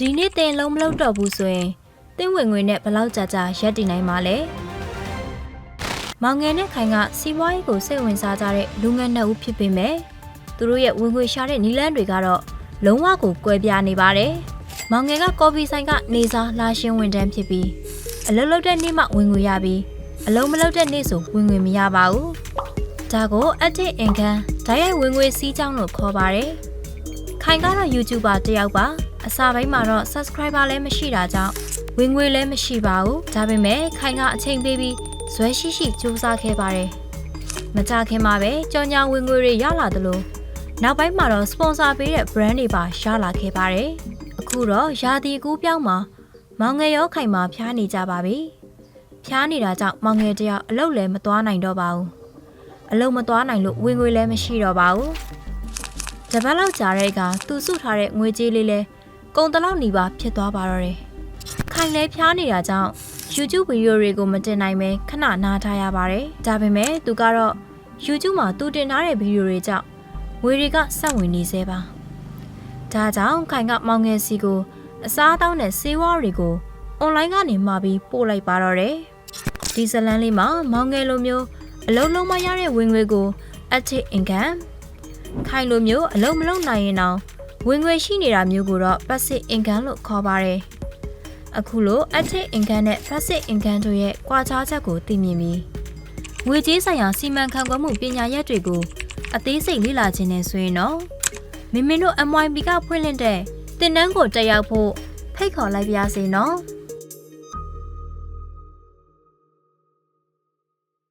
ဒီနေ့တင်လုံးမလုပ်တော့ဘူးဆိုရင်တင်းဝင်ငွေနဲ့ဘလောက်ကြာကြာရက်တည်နိုင်မှာလဲမောင်ငယ်နဲ့ခိုင်ကစီးပွားရေးကိုစိတ်ဝင်စားကြတဲ့လူငယ်နှစ်ဦးဖြစ်ပေမဲ့သူတို့ရဲ့ဝင်ငွေရှာတဲ့နည်းလမ်းတွေကတော့လုံးဝကိုကွဲပြားနေပါတယ်မောင်ငယ်ကကော်ဖီဆိုင်ကနေစားလာရှင်းဝန်ထမ်းဖြစ်ပြီးအလုပ်လုပ်တဲ့နေ့မှဝင်ငွေရပြီးအလုပ်မလုပ်တဲ့နေ့ဆိုဝင်ငွေမရပါဘူးဒါကို active income ဓာတ်ရိုက်ဝင်ငွေစီးကြောင်းလို့ခေါ်ပါတယ်ခိုင်ကတော့ YouTuber တယောက်ပါအစပိုင်းမှာတော့ subscriber လည်းမရှိတာကြောင့်ဝင်ငွေလည်းမရှိပါဘူးဒါပေမဲ့ခိုင်ကအချိန်ပေးပြီးဇွဲရှိရှိစူးစမ်းခဲ့ပါတယ်မကြခင်မှာပဲကြော်ညာဝင်ငွေတွေရလာသလိုနောက်ပိုင်းမှာတော့ sponsor ပေးတဲ့ brand တွေပါရလာခဲ့ပါတယ်အခုတော့ရာသီကူးပြောင်းမှာမောင်ငယ်ရောခိုင်မှာဖျားနေကြပါပြီဖျားနေတာကြောင့်မောင်ငယ်တယောက်အလုပ်လည်းမသွားနိုင်တော့ပါဘူးအလုပ်မသွားနိုင်လို့ဝင်ငွေလည်းမရှိတော့ပါဘူးတပတ်လောက်ကြာတဲ့အခါသူစုထားတဲ့ငွေကြေးလေးလဲကုန်တလောက်နီးပါဖြစ်သွားပါတော့တယ်ခိုင်လည်းဖျားနေတာကြောင့် YouTube ဗီဒီယိုတွေကိုမတင်နိုင်ပဲခဏနားထားရပါတယ်ဒါပေမဲ့သူကတော့ YouTube မှာသူတင်ထားတဲ့ဗီဒီယိုတွေကြောင့်ငွေတွေကဆက်ဝင်နေသေးပါဒါကြောင့်ခိုင်ကမောင်ငယ်စီကိုအစားအသောက်နဲ့ဆေးဝါးတွေကို online ကနေမှာပြီးပို့လိုက်ပါတော့တယ်ဒီဇလန်းလေးမှာမောင်ငယ်လိုမျိုးအလုံးလုံးမရတဲ့ဝင်ငွေကို active income ခိုင်လိုမျိုးအလုံးမလုံးနိုင်ရင်တော့ဝင်ငွေရှိနေတာမျိုးကိုတော့ passive income လို့ခေါ်ပါတယ်အခုလို active income နဲ့ passive income တို့ရဲ့ကွာခြားချက်ကိုသိမြင်ပြီးငွေကြေးဆိုင်ရာစီမံခန့်ခွဲမှုပညာရပ်တွေကိုအသေးစိတ်လေ့လာခြင်းနဲ့ဆိုရင်တော့မင်းတို့ MYB ကဖွင့်လှစ်တဲ့သင်တန်းကိုတက်ရောက်ဖို့ဖိတ်ခေါ်လိုက်ပါရစေနော်